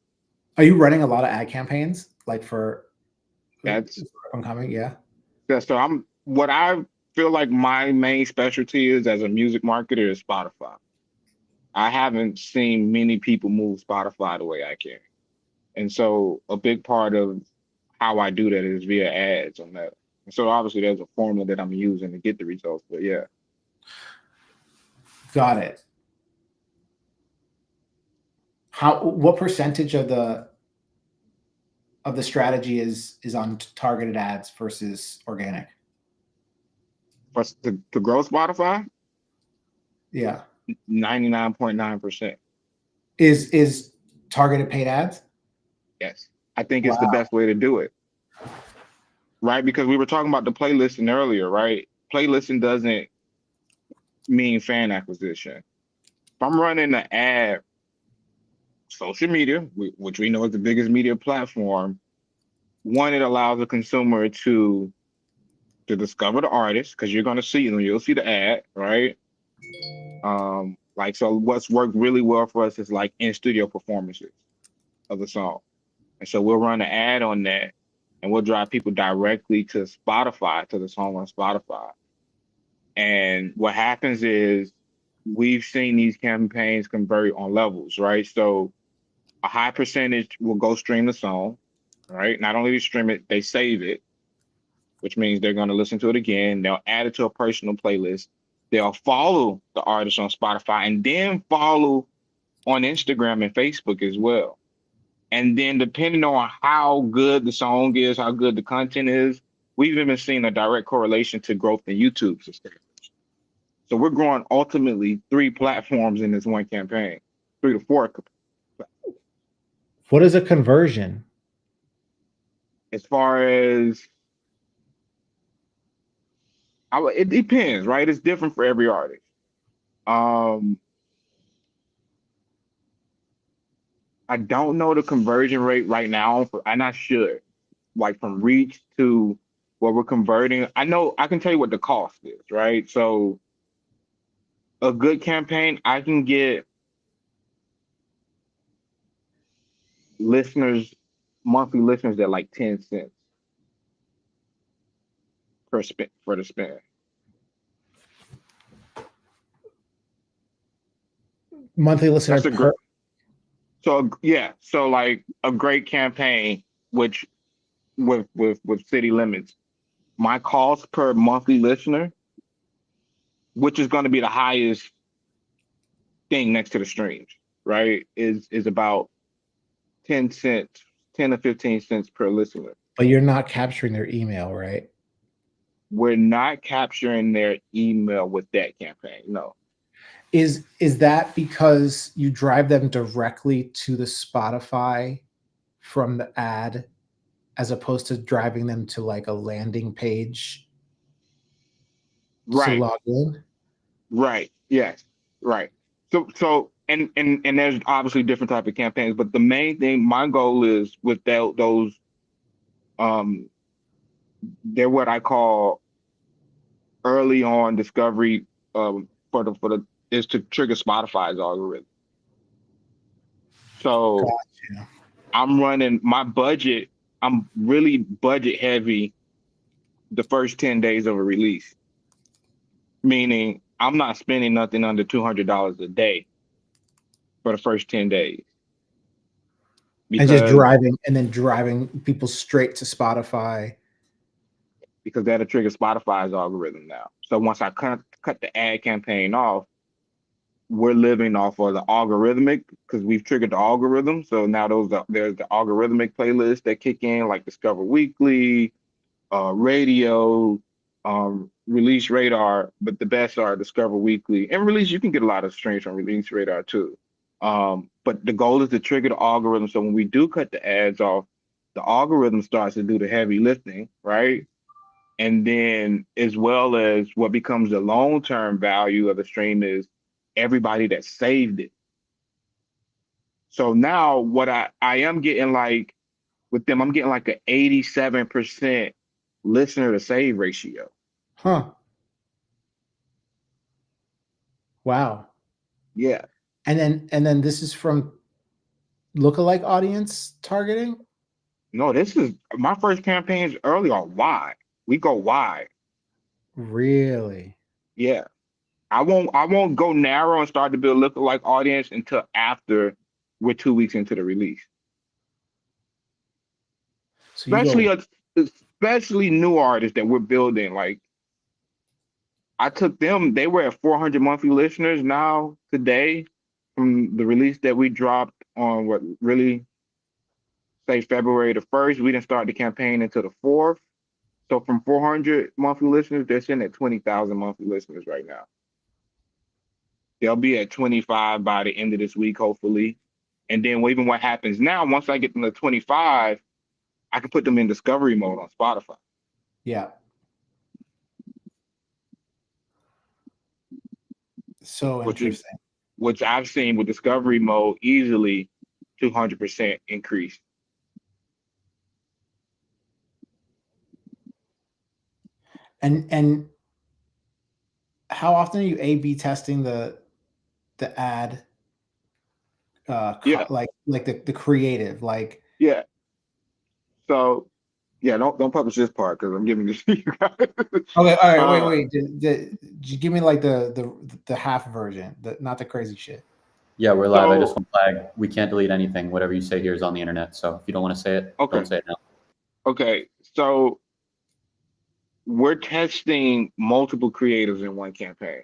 Are you running a lot of ad campaigns like for that's upcoming? Yeah. so what I feel like my main specialty is as a music marketer is Spotify. I haven't seen many people move Spotify the way I can. And so a big part of how I do that is via ads on that. And so obviously there's a formula that I'm using to get the results, but yeah. Got it. What percentage of the strategy is on targeted ads versus organic? For to grow Spotify, Yeah. 99.9%. Is targeted paid ads? Yes. I think it's the Wow. best way to do it. Right? Because we were talking about the playlisting earlier, right? Playlisting doesn't mean fan acquisition. If I'm running an ad, social media, which we know is the biggest media platform, one, it allows the consumer to discover the artist because you'll see the ad, right? Like so what's worked really well for us is like in studio performances of the song. And so we'll run an ad on that and we'll drive people directly to Spotify, to the song on Spotify. And what happens is we've seen these campaigns convert on levels, right? So a high percentage will go stream the song, right? Not only do they stream it, they save it, which means they're going to listen to it again. They'll add it to a personal playlist. They'll follow the artist on Spotify and then follow on Instagram and Facebook as well. And then depending on how good the song is, how good the content is, we've even seen a direct correlation to growth in YouTube subscribers. So we're growing ultimately 3 platforms in this one campaign, 3 to 4. What is a conversion? As far as it depends, right? It's different for every artist. I don't know the conversion rate right now. I'm not sure, like from reach to what we're converting. I know I can tell you what the cost is, right? So a good campaign, I can get listeners, monthly listeners at like 10 cents per spin for the spin. Monthly listener That's a per. great. So yeah, so like a great campaign, which with City Limits, my cost per monthly listener, which is going to be the highest thing next to the streams, right? Is about 10 cents, 10 to 15 cents per listener. But you're not capturing their email, right? We're not capturing their email with that campaign. No. Is that because you drive them directly to the Spotify from the ad as opposed to driving them to like a landing page to Right. log in? Right. Yes. Right. So and there's obviously different type of campaigns, but the main thing, my goal is with those um they're what I call early on discovery for the is to trigger Spotify's algorithm. So Gotcha. I'm running my budget, I'm really budget heavy the first 10 days of a release, meaning I'm not spending nothing under $200 a day for the first 10 days And just because driving people straight to Spotify. that'll trigger Spotify's algorithm now. So once I cut the ad campaign off, we're living off of the algorithmic because we've triggered the algorithm. So now there's the algorithmic playlists that kick in like Discover Weekly, radio, Release Radar, but the best are Discover Weekly and Release. You can get a lot of streams from Release Radar too. But the goal is to trigger the algorithm. So when we do cut the ads off, the algorithm starts to do the heavy lifting, right? And then, as well as what becomes the long-term value of the stream is everybody that saved it. So now what I am getting like with them, I'm getting like an 87% listener to save ratio. Huh. Wow. Yeah. And then this is from lookalike audience targeting? No, this is my first campaigns early on wide. We go wide. Really? Yeah. I won't go narrow and start to build lookalike audience until after we're 2 weeks into the release. So you go, Especially new artists that we're building. Like I took them, they were at 400 monthly listeners now today from the release that we dropped on what really say February the 1st. We didn't start the campaign until the 4th. So from 400 monthly listeners, they're sitting at 20,000 monthly listeners right now. They'll be at 25 by the end of this week, hopefully. And then even what happens now, once I get them to 25, I can put them in discovery mode on Spotify. yeah. So Which is interesting. which I've seen with discovery mode easily 200% increase. And how often are you A/B testing the ad Yeah, like the creative? Like, yeah. So yeah, don't publish this part because I'm giving this to you guys. okay, all right, Uh, wait. Just give me like the half version, not the crazy shit. Yeah, we're live. I So just want to flag. We can't delete anything. Whatever you say here is on the internet. So if you don't want to say it, okay, don't say it now. okay. So we're testing multiple creatives in one campaign.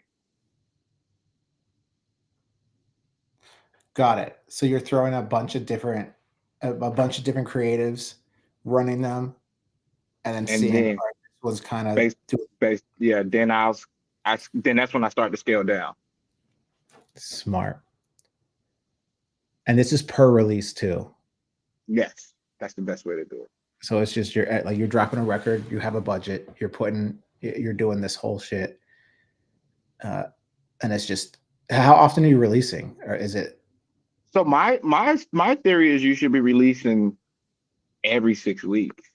Got it. So you're throwing a bunch of different creatives, running them, and then And seeing, all then right, this was kind of based yeah, then that's when I start to scale down. smart. And this is per release too. Yes, that's the best way to do it. So it's just you're dropping a record, you have a budget, you're doing this whole shit. And it's just, how often are you releasing? Or is it, So my theory is you should be releasing every 6 weeks.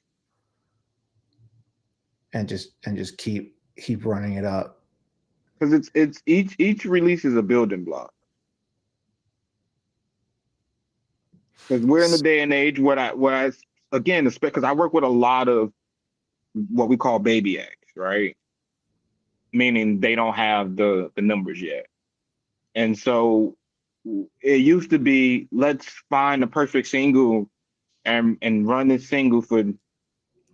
and just keep running it up? Because it's each release is a building block. Because we're in the day and age where I again, because I work with a lot of what we call baby acts, right? Meaning they don't have the numbers yet. And so it used to be, let's find the perfect single and run this single for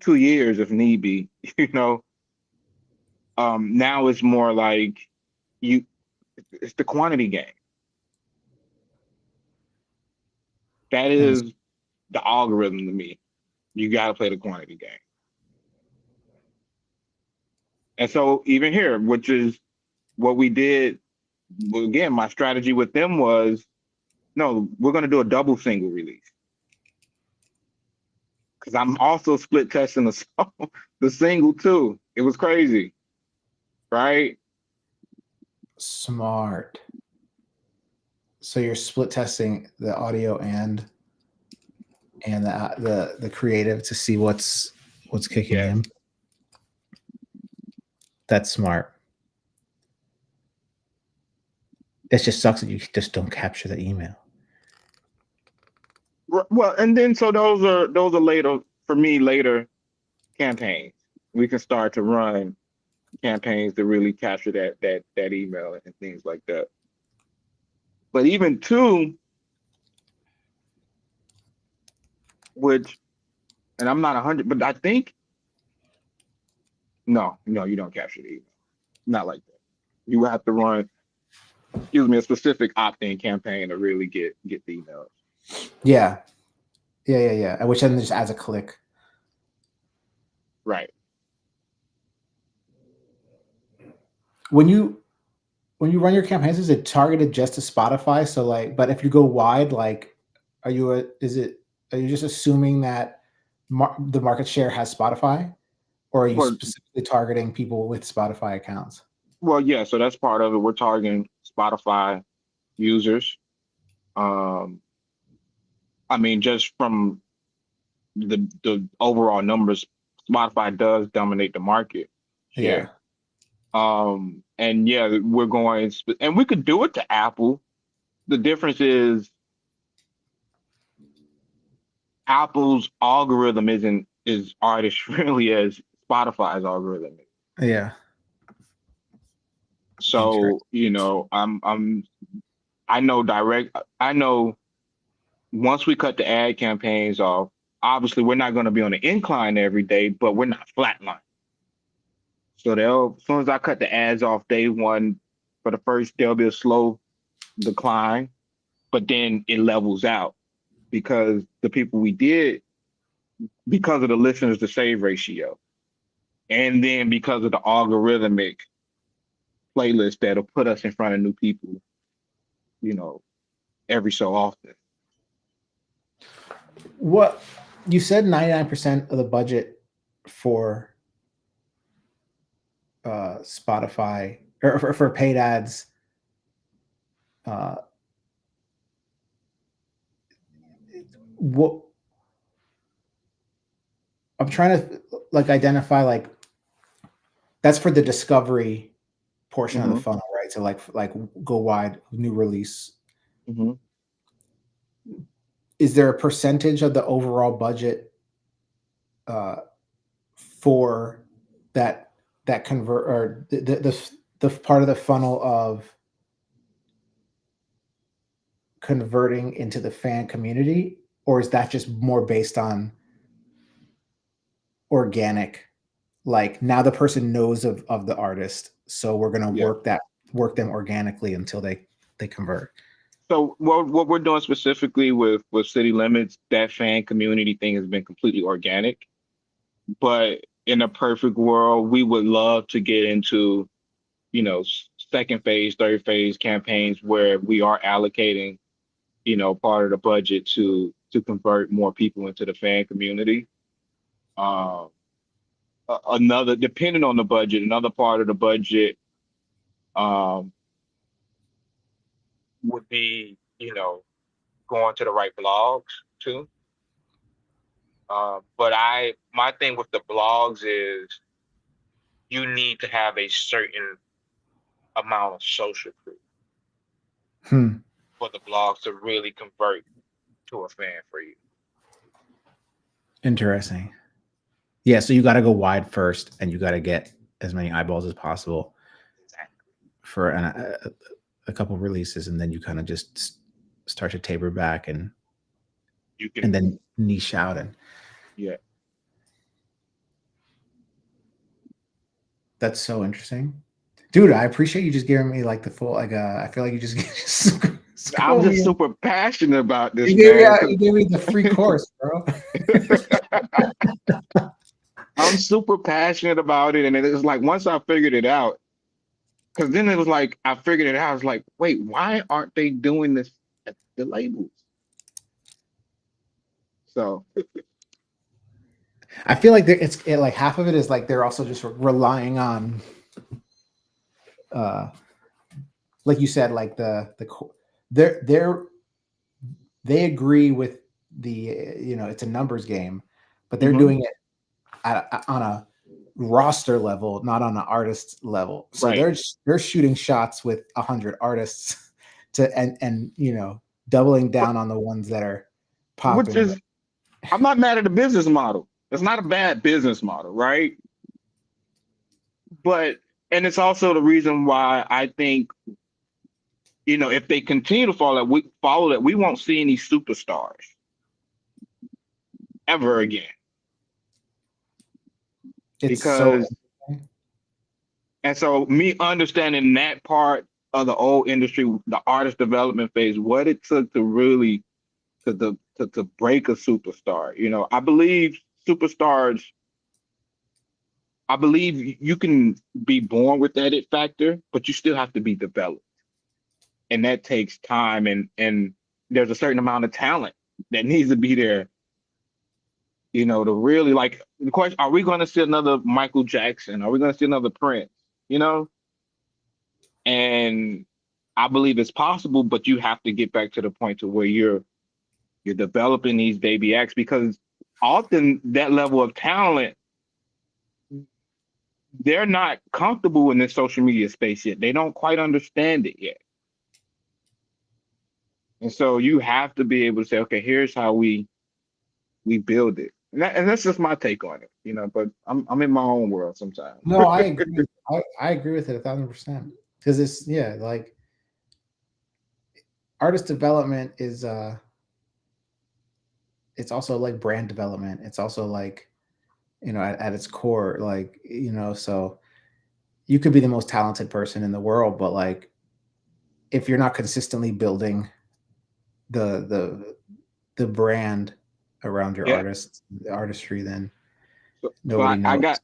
2 years if need be, you know. Now it's more like it's the quantity game. That And is the algorithm to me. You got to play the quantity game. And so even here, which is what we did, well, again, my strategy with them was, no, we're going to do a double single release. Because I'm also split testing the single too. It was crazy, right? smart. So you're split testing the audio and the creative to see what's kicking Yes. in. That's smart. It just sucks that you just don't capture the email. Well, and then so those are later for me, later campaigns. We can start to run campaigns to really capture that email and things like that. But even two, which, and I'm not 100, but I think no, you don't capture the email. Not like that. You have to run, a specific opt-in campaign to really get the emails. Yeah. Which then just adds a click. Right. When you when you run your campaigns, is it targeted just to Spotify? So like, but if you go wide, like, are you just assuming that the market share has Spotify, or are you Well, specifically targeting people with Spotify accounts? well, yeah. So that's part of it. We're targeting Spotify users. Um, I mean, just from the overall numbers, Spotify does dominate the market Yeah, share. And yeah, we're going, and we could do it to Apple. The difference is Apple's algorithm isn't as artist friendly as Spotify's algorithm is. yeah, So, interesting. I know once we cut the ad campaigns off, obviously we're not going to be on the incline every day, but we're not flatline. So as soon as I cut the ads off day one, for the first, there'll be a slow decline, but then it levels out because the people we did, because of the listeners to save ratio, and then because of the algorithmic playlist that'll put us in front of new people, you know, every so often. What you said, 99% of the budget for Spotify or for paid ads. Uh, what I'm trying to like identify, like that's for the discovery portion of the Hmm. funnel, right? So like go wide, new release. Hmm. Is there a percentage of the overall budget for that convert or the part of the funnel of converting into the fan community, or is that just more based on organic, like now the person knows of the artist, so we're going to Yeah. work them organically until they convert? So what we're doing specifically with City Limits, that fan community thing has been completely organic. But in a perfect world, we would love to get into, second phase, third phase campaigns where we are allocating, part of the budget to convert more people into the fan community. Um, Another, depending on the budget, another part of the budget um, would be, going to the right blogs too. But my thing with the blogs is you need to have a certain amount of social proof Hmm. for the blogs to really convert to a fan for you. Interesting. Yeah, so you got to go wide first, and you got to get as many eyeballs as possible Exactly. for a couple releases, and then you kind of just start to taper back You and can, then niche out. And yeah. that's so interesting, dude. I appreciate you just giving me like the full, like I feel like you just I'm schooled just me. super passionate about this, You gave me man. you gave me the free course, bro. I'm super passionate about it. And it was like once I figured it out, because then it was like I figured it out. I was like, wait, why aren't they doing this at the labels? So I feel like like half of it is like they're also just relying on, uh, like you said, like they're they agree with the it's a numbers game, but they're mhm, doing it on a roster level, not on an artist level. So right. they're shooting shots with 100 artists to and doubling But down on the ones that are which popping. is I'm not mad at the business model. It's not a bad business model, right? But and it's also the reason why I think, if they continue to follow that, we won't see any superstars ever again. It's so Because and so me understanding that part of the old industry, the artist development phase, what it took to really to break a superstar. I believe superstars I believe you can be born with that it factor, but you still have to be developed. And that takes time, and there's a certain amount of talent that needs to be there, to really like the question, are we gonna see another Michael Jackson? Are we gonna see another Prince? You know? And I believe it's possible, but you have to get back to the point to where you're developing these baby acts, because often that level of talent, they're not comfortable in this social media space yet. They don't quite understand it yet. And so you have to be able to say, okay, here's how we build it. And that's just my take on it, but I'm in my own world sometimes. No, I agree. I agree with it 1,000%. Because it's like artist development is it's also like brand development. It's also like, at its core, like, so you could be the most talented person in the world, but like if you're not consistently building the brand around your the artistry, then nobody knows.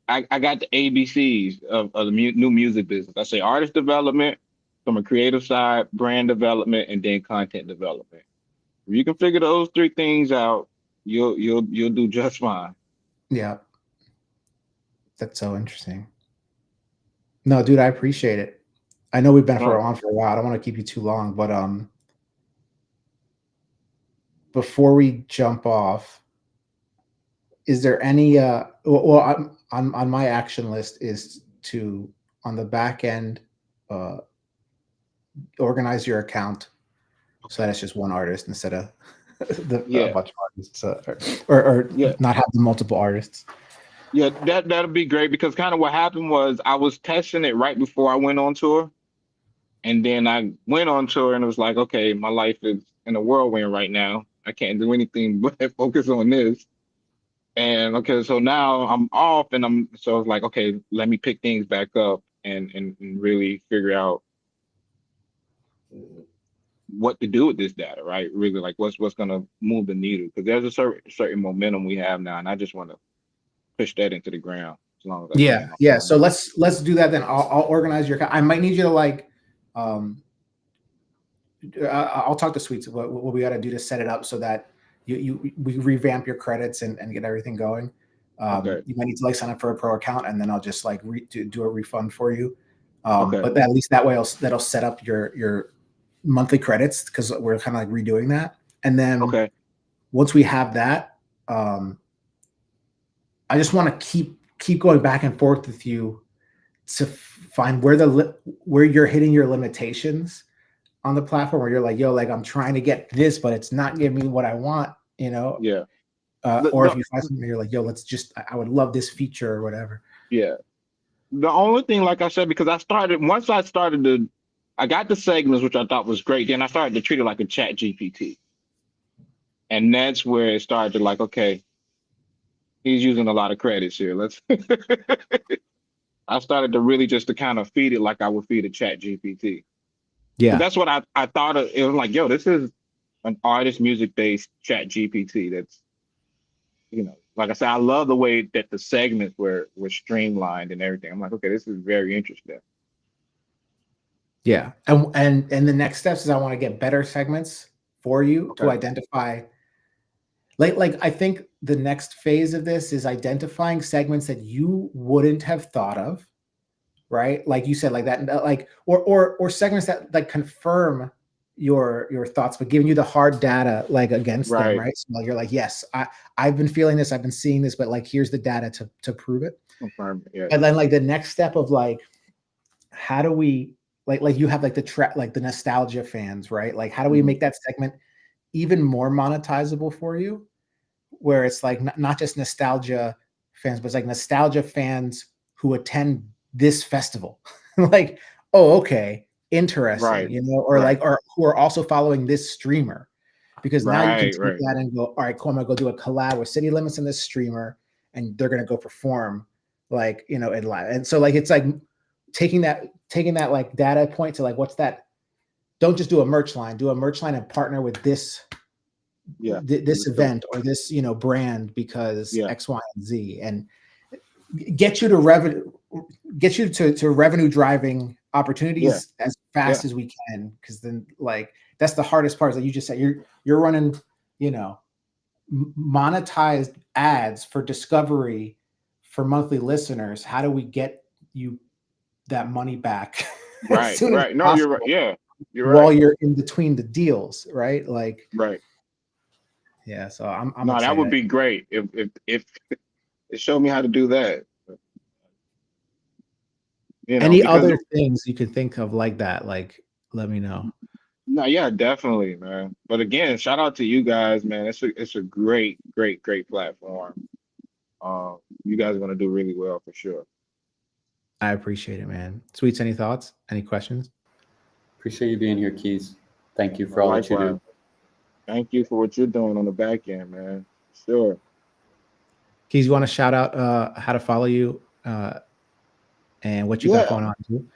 I got the ABCs of the new music business. I say artist development from a creative side, brand development, and then content development. If you can figure those three things out, you'll do just fine. Yeah. That's so interesting. No, dude, I appreciate it. I know we've been on for a while. I don't want to keep you too long, but before we jump off, is there any well, on my action list is to, on the back end, organize your account so that it's just one artist instead of a bunch of artists, or not have the multiple artists. Yeah, that'll be great, because kind of what happened was I was testing it right before I went on tour, and then I went on tour and it was like, okay, my life is in a whirlwind right now. I can't do anything but focus on this. And okay, so now I'm off, and so it's like, okay, let me pick things back up and really figure out what to do with this data, right? Really, like what's gonna move the needle, because there's a certain momentum we have now, and I just want to push that into the ground as long as I can. Yeah. So let's do that then. I'll organize your. I might need you to like. I'll talk to Sweets what we got to do to set it up so that we revamp your credits and get everything going. Okay. You might need to like sign up for a pro account, and then I'll just like do a refund for you. Okay. But at least that way that'll set up your monthly credits, because we're kind of like redoing that. And then once we have that, I just want to keep going back and forth with you to find where you're hitting your limitations on the platform, where you're like, yo, like I'm trying to get this, but it's not giving me what I want, Yeah. Or if you find something you're like, yo, I would love this feature or whatever. Yeah. The only thing, like I said, because I got the segments, which I thought was great. Then I started to treat it like a chat GPT. And that's where it started to like, okay, he's using a lot of credits here. I started to really just to kind of feed it like I would feed a chat GPT. Yeah. So that's what I thought of. It was like, yo, this is an artist music-based chat GPT that's, like I said, I love the way that the segments were streamlined and everything. I'm like, okay, this is very interesting. Yeah. And the next steps is I want to get better segments for you to identify. Like I think the next phase of this is identifying segments that you wouldn't have thought of, right? Like you said, like that, like or segments that like confirm your thoughts, but giving you the hard data like against them, right? So you're like, yes, I've been feeling this, I've been seeing this, but like here's the data to prove it. Confirm it, yeah. And then like the next step of like, how do we like you have like the nostalgia fans, right? Like how do we make that segment even more monetizable for you, where it's like not just nostalgia fans, but it's like nostalgia fans who attend this festival. Like, oh, okay, interesting, or who are also following this streamer, because now you can take that and go, all right, cool, I'm gonna go do a collab with City Limits and this streamer, and they're gonna go perform like, in live. And so like it's like taking that like data point to like, what's that? Don't just do a merch line, and partner with this this event or this brand because X, Y, and Z. And get you to revenue, get you to revenue driving opportunities as fast Yeah. as we can. Because then, like, that's the hardest part. Is that you just said you're running, you know, monetized ads for discovery for monthly listeners. How do we get you that money back as Right, soon as right. No, you're right. possible Yeah, you're while right. you're in between the deals, right? Like, Right. yeah. So I'm No, that would excited. be great if it showed me how to do that. You know, Any because other things you could think of like that? Like, let me know. no, yeah, definitely, man. But again, shout out to you guys, man. It's a great, great, great platform. You guys are gonna do really well for sure. I appreciate it, man. Sweets, any thoughts? Any questions? Appreciate you being here, Keys. Thank you for all that you Likewise. do. Thank you for what you're doing on the back end, man. Sure. Keys, you want to shout out how to follow you and what you got Yeah, going on too?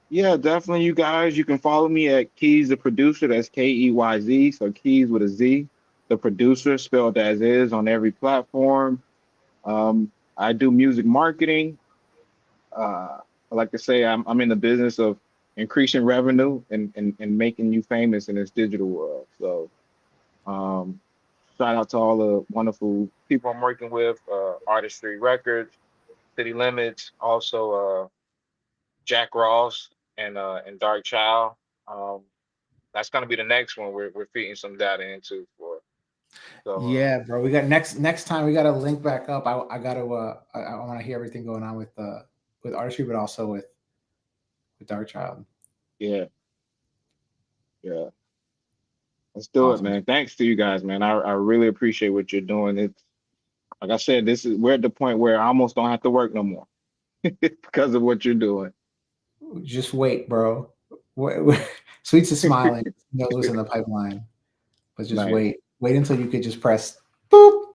yeah, definitely. You guys, you can follow me at Keys the Producer. That's KEYZ. So Keys with a Z. The Producer, spelled as is, on every platform. I do music marketing. I like to say I'm in the business of increasing revenue and making you famous in this digital world. So um, shout out to all the wonderful people I'm working with, Artistry Records, City Limits, also Jack Ross and Dark Child. Um, that's gonna be the next one we're feeding some data into for. So Yeah, bro. We got next time we got to link back up. I got to I want to hear everything going on with artistry, but also with Dark Child. yeah, yeah. Let's do it, Awesome. man. Thanks to you guys, man. I really appreciate what you're doing. It's like I said, we're at the point where I almost don't have to work no more because of what you're doing. Just wait, bro. Sweets is smiling. He knows what's in the pipeline, but just Nice. wait. Wait until you could just press boop